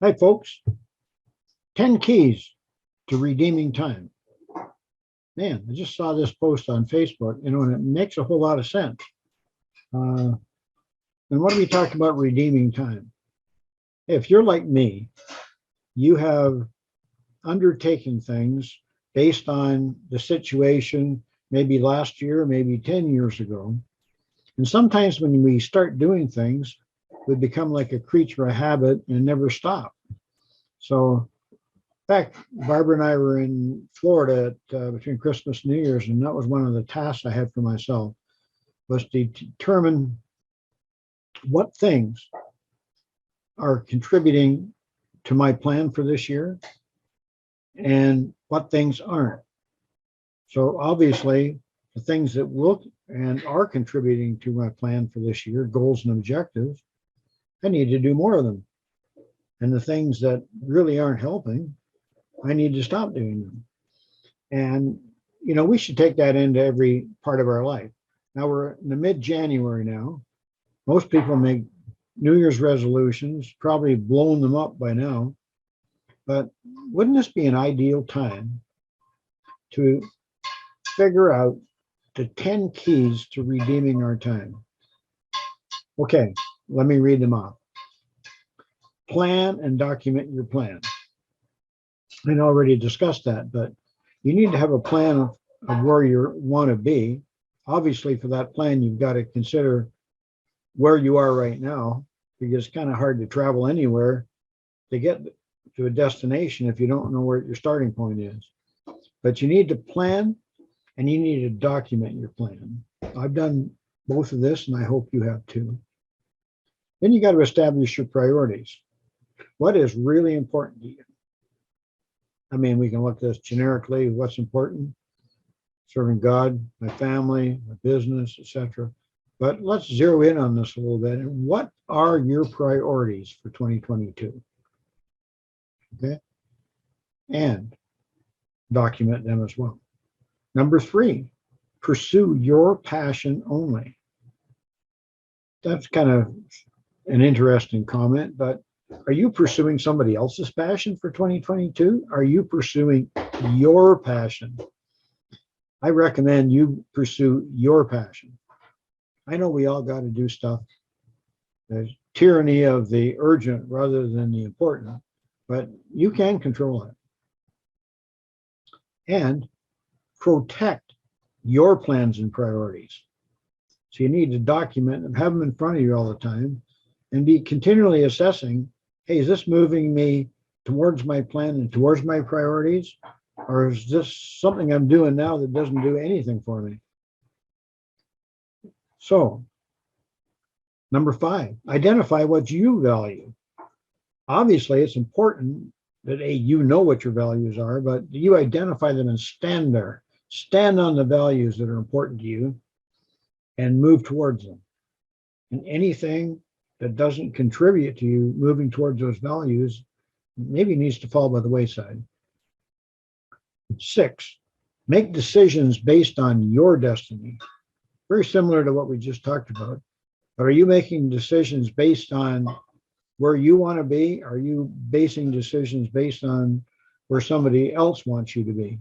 Hi, folks. 10 keys to redeeming time. Man, I just saw this post on Facebook, and it makes a whole lot of sense. And what are we talking about redeeming time? If you're like me, you have undertaken things based on the situation, maybe last year, maybe 10 years ago. And sometimes when we start doing things, we become like a creature of habit and never stop. So in fact, Barbara and I were in Florida between Christmas and New Year's, and that was one of the tasks I had for myself, was to determine what things are contributing to my plan for this year and what things aren't. So obviously, the things that will and are contributing to my plan for this year, goals and objectives, I need to do more of them. And the things that really aren't helping, I need to stop doing them. And, we should take that into every part of our life. Now we're in the mid-January now. Most people make New Year's resolutions, probably blown them up by now. But wouldn't this be an ideal time to figure out the 10 keys to redeeming our time? Okay, let me read them off. Plan and document your plan. I already discussed that, but you need to have a plan of where you want to be. Obviously, for that plan, you've got to consider where you are right now, because it's kind of hard to travel anywhere to get to a destination if you don't know where your starting point is. But you need to plan and you need to document your plan. I've done both of this, and I hope you have too. Then you got to establish your priorities. What is really important to you? I mean, we can look at this generically, what's important, serving God, my family, my business, etc. But let's zero in on this a little bit. And what are your priorities for 2022? Okay. And document them as well. Number 3, pursue your passion only. That's kind of an interesting comment, but are you pursuing somebody else's passion for 2022? Are you pursuing your passion? I recommend you pursue your passion. I know we all got to do stuff. There's tyranny of the urgent rather than the important, but you can control it. And protect your plans and priorities. So you need to document them, have them in front of you all the time, and be continually assessing, hey, is this moving me towards my plan and towards my priorities? Or is this something I'm doing now that doesn't do anything for me? So, number 5, identify what you value. Obviously, it's important that you know what your values are, but you identify them and stand there. Stand on the values that are important to you and move towards them. And anything that doesn't contribute to you moving towards those values maybe needs to fall by the wayside. 6, make decisions based on your destiny. Very similar to what we just talked about. But are you making decisions based on where you want to be? Are you basing decisions based on where somebody else wants you to be?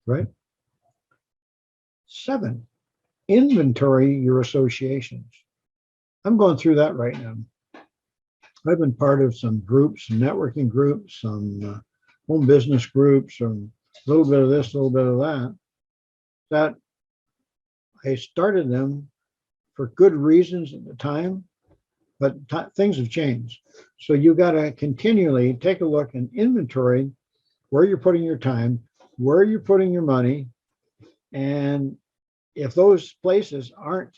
Right? 7, inventory your associations. I'm going through that right now. I've been part of some groups, some networking groups, some home business groups, and a little bit of this, a little bit of that. That I started them for good reasons at the time, but things have changed. So you got to continually take a look and inventory where you're putting your time, where you're putting your money, and if those places aren't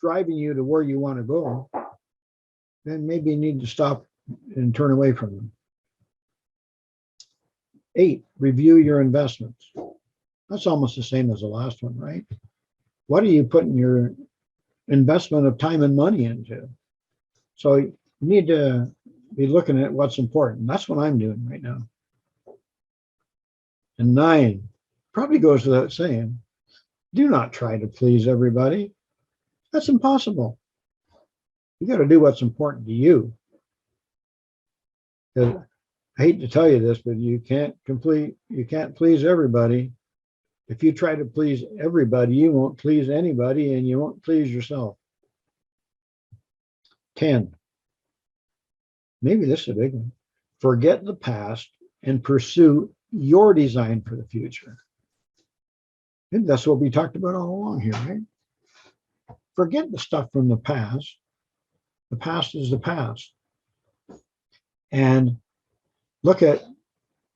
driving you to where you want to go, then maybe you need to stop and turn away from them. 8, review your investments. That's almost the same as the last one, right? What are you putting your investment of time and money into? So you need to be looking at what's important. That's what I'm doing right now. And 9, probably goes without saying, do not try to please everybody. That's impossible. You got to do what's important to you. 'Cause I hate to tell you this, but you can't please everybody. If you try to please everybody, you won't please anybody and you won't please yourself. 10. Maybe this is a big one. Forget the past and pursue your design for the future. And that's what we talked about all along here, right? Forget the stuff from the past. The past is the past. And look at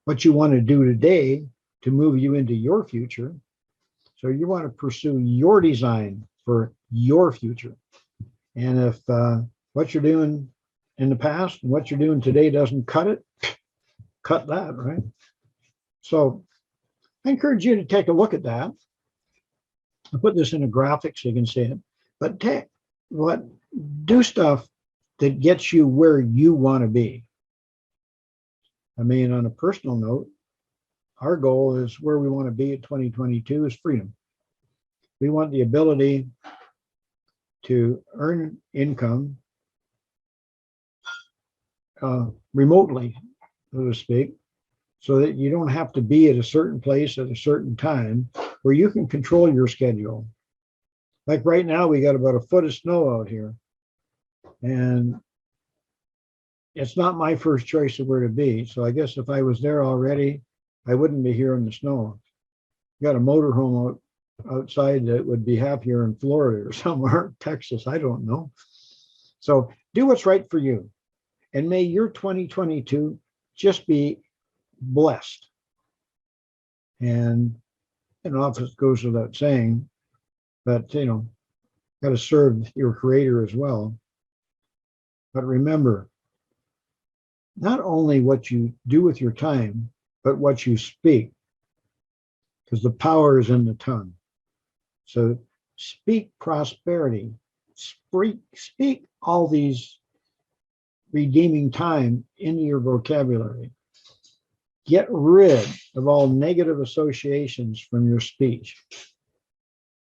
what you want to do today to move you into your future. So you want to pursue your design for your future. And if what you're doing in the past and what you're doing today doesn't cut it, cut that, right? So I encourage you to take a look at that. I'll put this in a graphic so you can see it. But do stuff that gets you where you want to be. I mean, on a personal note, our goal is where we want to be at 2022 is freedom. We want the ability to earn income remotely, so to speak, so that you don't have to be at a certain place at a certain time, where you can control your schedule. Like right now, we got about a foot of snow out here, and it's not my first choice of where to be. So I guess if I was there already, I wouldn't be here in the snow. Got a motorhome outside that would be happier in Florida or somewhere, Texas, I don't know. So do what's right for you. And may your 2022 just be blessed. And it goes without saying, but got to serve your creator as well. But remember, not only what you do with your time, but what you speak, because the power is in the tongue. So speak prosperity, speak all these redeeming time into your vocabulary. Get rid of all negative associations from your speech,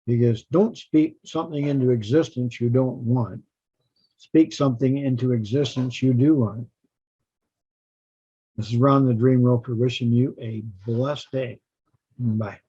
because don't speak something into existence you don't want. Speak something into existence you do want. This is Ron the Dream Roper wishing you a blessed day. Bye.